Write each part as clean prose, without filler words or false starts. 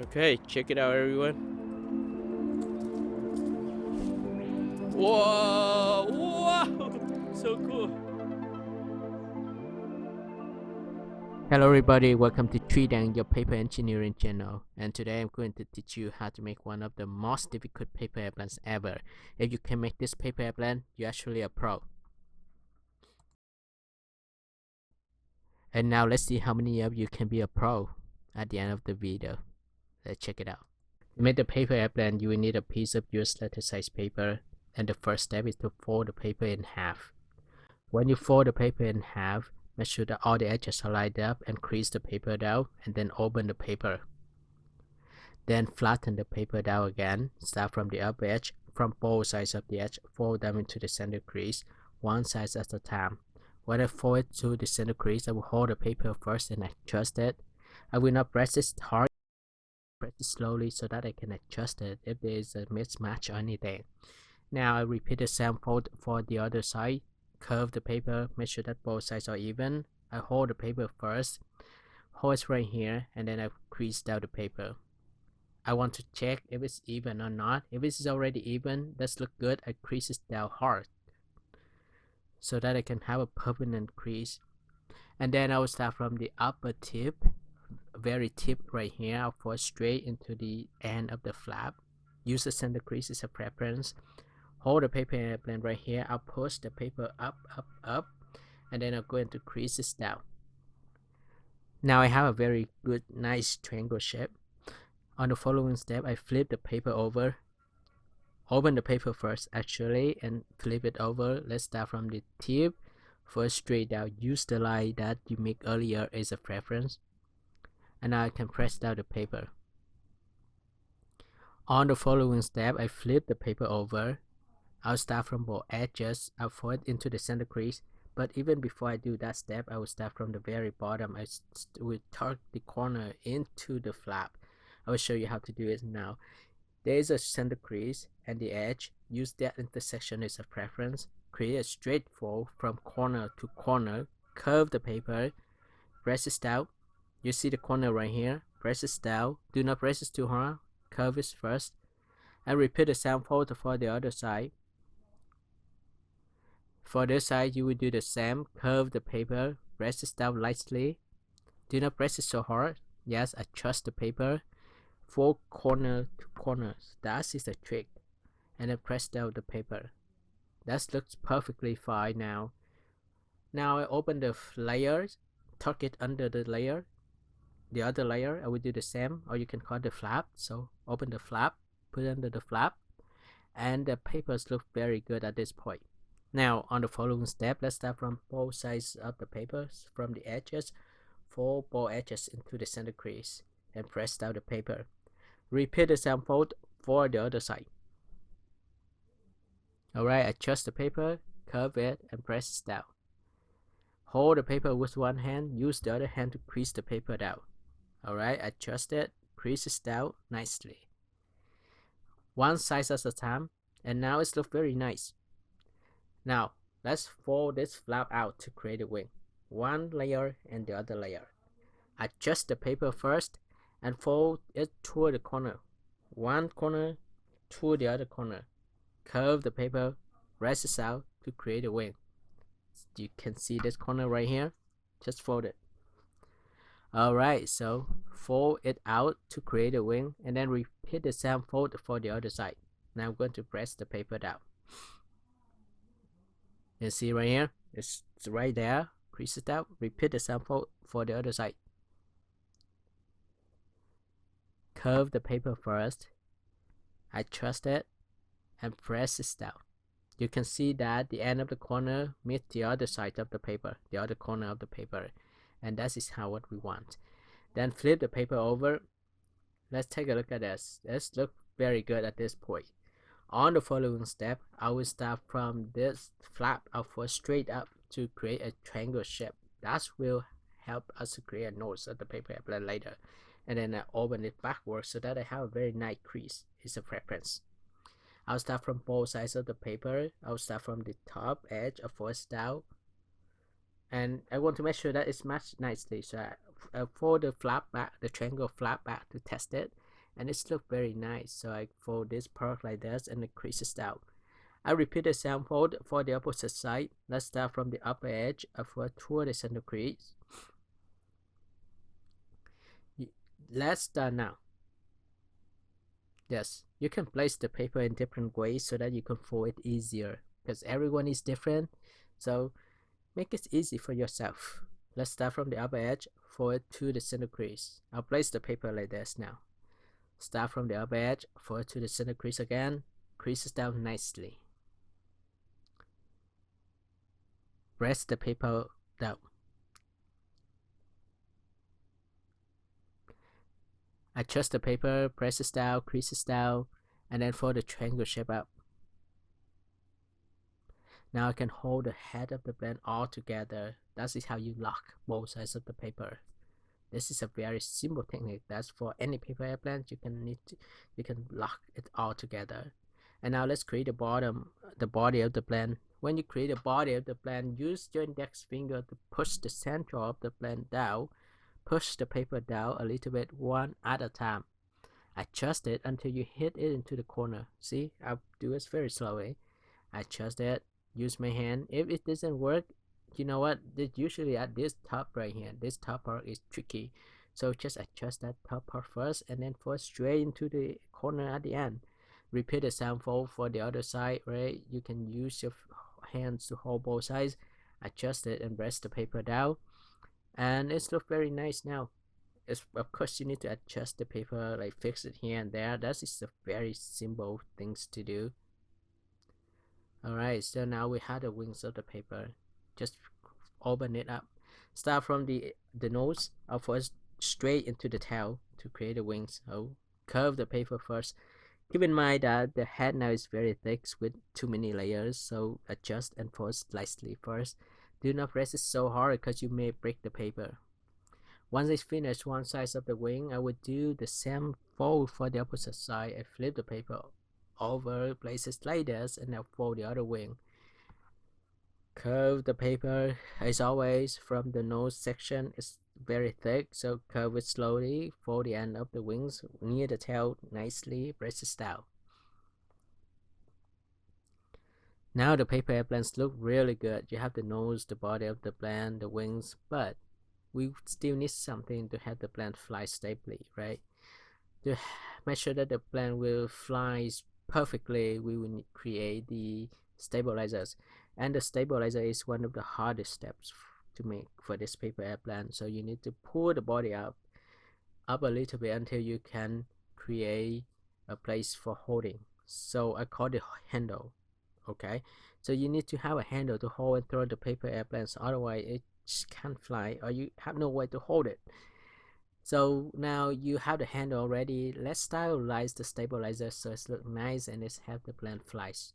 Okay, check it out, everyone. Whoa! Wow! So cool. Hello everybody, welcome to TriKdanG, your paper engineering channel. And today I'm going to teach you how to make one of the most difficult paper airplanes ever. If you can make this paper airplane, you're actually a pro. And now let's see how many of you can be a pro at the end of the video. Let's check it out. To make the paper airplane, you will need a piece of US letter size paper. And the first step is to fold the paper in half. When you fold the paper in half, make sure that all the edges are lined up and crease the paper down, and then open the paper. Then flatten the paper down again. Start from the upper edge, from both sides of the edge, fold them into the center crease, one side at a time. When I fold it to the center crease, I will hold the paper first and adjust it. I will not press it hard, press it slowly so that I can adjust it if there is a mismatch or anything. Now I repeat the same fold for the other side. Curve the paper, make sure that both sides are even. I hold the paper first, hold it right here, and then I crease down the paper. I want to check if it's even or not. If it's already even, that's look good. I crease it down hard so that I can have a permanent crease. And then I will start from the upper tip, very tip right here. I'll fold straight into the end of the flap. Use the center crease as a preference. Hold the paper airplane right here. I'll push the paper up, and then I'm going to crease this down. Now I have a very good, nice triangle shape. On the following step, I flip the paper over. Open the paper first, actually, and flip it over. Let's start from the tip, first straight down. Use the line that you make earlier as a reference, and now I can press down the paper. On the following step, I flip the paper over. I'll start from both edges. I'll fold it into the center crease. But even before I do that step, I will start from the very bottom. I will tuck the corner into the flap. I will show you how to do it now. There is a center crease and the edge. Use that intersection as a preference. Create a straight fold from corner to corner. Curve the paper. Press it down. You see the corner right here. Press it down. Do not press it too hard. Curve it first. And repeat the same fold for the other side. For this side, you will do the same. Curve the paper, press it down lightly. Do not press it so hard. Yes, adjust the paper. Fold corner to corner. That is the trick. And then press down the paper. That looks perfectly fine now. Now I open the layers, tuck it under the layer. The other layer, I will do the same, or you can call it the flap. So open the flap, put under the flap, and the papers look very good at this point. Now on the following step, let's start from both sides of the papers, from the edges, fold both edges into the center crease, and press down the paper. Repeat the same fold for the other side. Alright, adjust the paper, curve it, and press it down. Hold the paper with one hand, use the other hand to crease the paper down. Alright, adjust it, crease it down nicely. One side at a time, and now it looks very nice. Now, let's fold this flap out to create a wing. One layer and the other layer. Adjust the paper first and fold it toward the corner. One corner to the other corner. Curve the paper, press it out to create a wing. You can see this corner right here. Just fold it. Alright, so fold it out to create a wing and then repeat the same fold for the other side. Now I'm going to press the paper down. You see right here, it's right there. Crease it out. Repeat the same fold for the other side. Curve the paper first. Adjust it and press it down. You can see that the end of the corner meets the other side of the paper, the other corner of the paper, and that is how what we want. Then flip the paper over. Let's take a look at this. This looks very good at this point. On the following step, I will start from this flap outward straight up to create a triangle shape. That will help us to create a nose of the paper airplane later. And then I open it backwards so that I have a very nice crease. It's a preference. I'll start from both sides of the paper. I'll start from the top edge of first down. And I want to make sure that it's matched nicely. So I fold the flap back, the triangle flap back to test it. and it's look very nice. So I fold this part like this and it creases down. I repeat the same fold for the opposite side. Let's start from the upper edge of toward the center crease. Let's start now. Yes, you can place the paper in different ways so that you can fold it easier, because everyone is different. So make it easy for yourself. Let's start from the upper edge, fold to the center crease. I'll place the paper like this now. Start from the upper edge, fold to the center crease again, creases down nicely. Press the paper down. Adjust the paper, presses down, creases down, and then fold the triangle shape up. Now I can hold the head of the blend all together. That is how you lock both sides of the paper. This is a very simple technique. That's for any paper airplane. You can lock it all together. And now let's create the body of the blend. When you create the body of the blend, use your index finger to push the center of the blend down. Push the paper down a little bit, one at a time. Adjust it until you hit it into the corner. See, I'll do it very slowly. Adjust it. Use my hand. If it doesn't work, you know what? Usually at this top right here, this top part is tricky. So just adjust that top part first and then fold straight into the corner at the end. Repeat the same fold for the other side, right? You can use your hands to hold both sides. Adjust it and press the paper down. And it's look very nice now. Of course, you need to adjust the paper, like fix it here and there. That is a very simple things to do. Alright, so now we have the wings of the paper. Just open it up. Start from the nose, first straight into the tail to create the wings. So curve the paper first. Keep in mind that the head now is very thick with too many layers, so adjust and fold slightly first. Do not press it so hard because you may break the paper. Once I finish one side of the wing, I would do the same fold for the opposite side. I flip the paper over, place it like this, and now fold the other wing. Curve the paper as always from the nose section. It's very thick, so curve it slowly. Fold the end of the wings near the tail nicely. Press it down. Now the paper airplanes look really good. You have the nose, the body of the plane, the wings, but we still need something to have the plane fly stably, right? To make sure that the plane will fly perfectly, we will need create the stabilizers, and the stabilizer is one of the hardest steps to make for this paper airplane. So you need to pull the body up a little bit until you can create a place for holding. So I call it handle. Okay, so you need to have a handle to hold and throw the paper airplanes, otherwise it can't fly or you have no way to hold it. So now you have the handle already. Let's stylize the stabilizer so it looks nice and it's have the plane flies.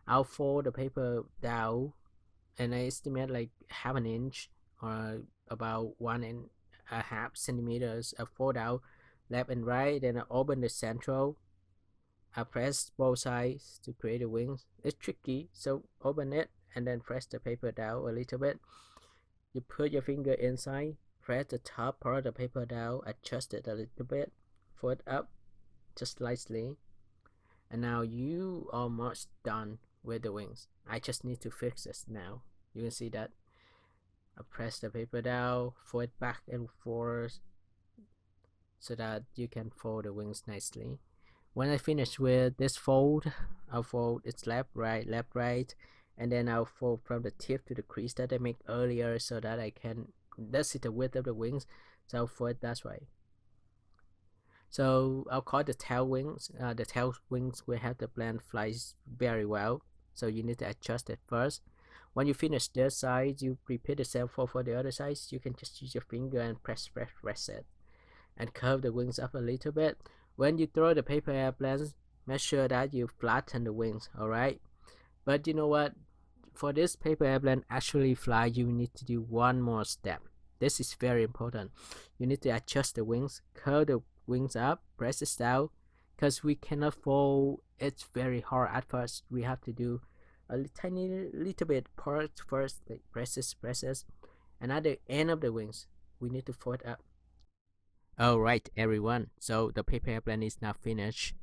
I'll fold the paper down and I estimate like half an inch or about 1.5 centimeters. I fold out left and right, then I open the central. I press both sides to create the wings. It's tricky, so open it and then press the paper down a little bit. You put your finger inside, press the top part of the paper down, adjust it a little bit, fold it up just slightly, and now you are almost done with the wings. I just need to fix this now. You can see that I press the paper down, fold it back and forth so that you can fold the wings nicely. When I finish with this fold, I'll fold its left, right, and then I'll fold from the tip to the crease that I made earlier so that I can, that's the width of the wings, so I'll fold it that way. So I'll call the tail wings. The tail wings will have the blend flies very well, so you need to adjust it first. When you finish this side, you repeat the same fold for the other side. You can just use your finger and press it and curve the wings up a little bit. When you throw the paper airplanes, make sure that you flatten the wings, alright? But you know what? For this paper airplane actually fly, you need to do one more step. This is very important. You need to adjust the wings, curve the wings up, press it down, because we cannot fold. It's very hard at first. We have to do a tiny little bit part first, like presses, and at the end of the wings, we need to fold up. Alright everyone, so the paper airplane is now finished.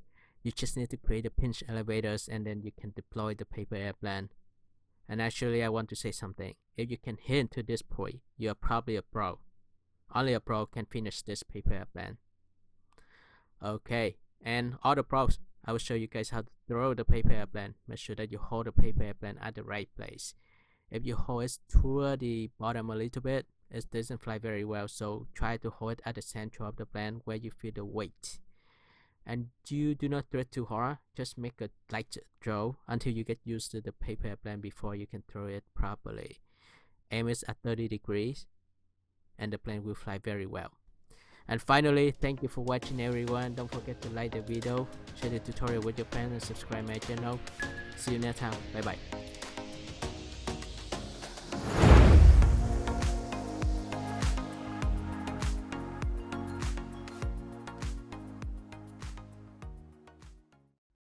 You just need to create the pinch elevators and then you can deploy the paper airplane. And actually I want to say something. If you can hit to this point, you are probably a pro. Only a pro can finish this paper airplane. Okay, and all the pros, I will show you guys how to throw the paper airplane. Make sure that you hold the paper airplane at the right place. If you hold it toward the bottom a little bit, it doesn't fly very well, so try to hold it at the center of the plane where you feel the weight. And you do not throw it too hard, just make a light throw until you get used to the paper airplane before you can throw it properly. Aim it at 30 degrees and the plane will fly very well. And finally, thank you for watching everyone. Don't forget to like the video, share the tutorial with your friends and subscribe my channel. See you next time. Bye bye.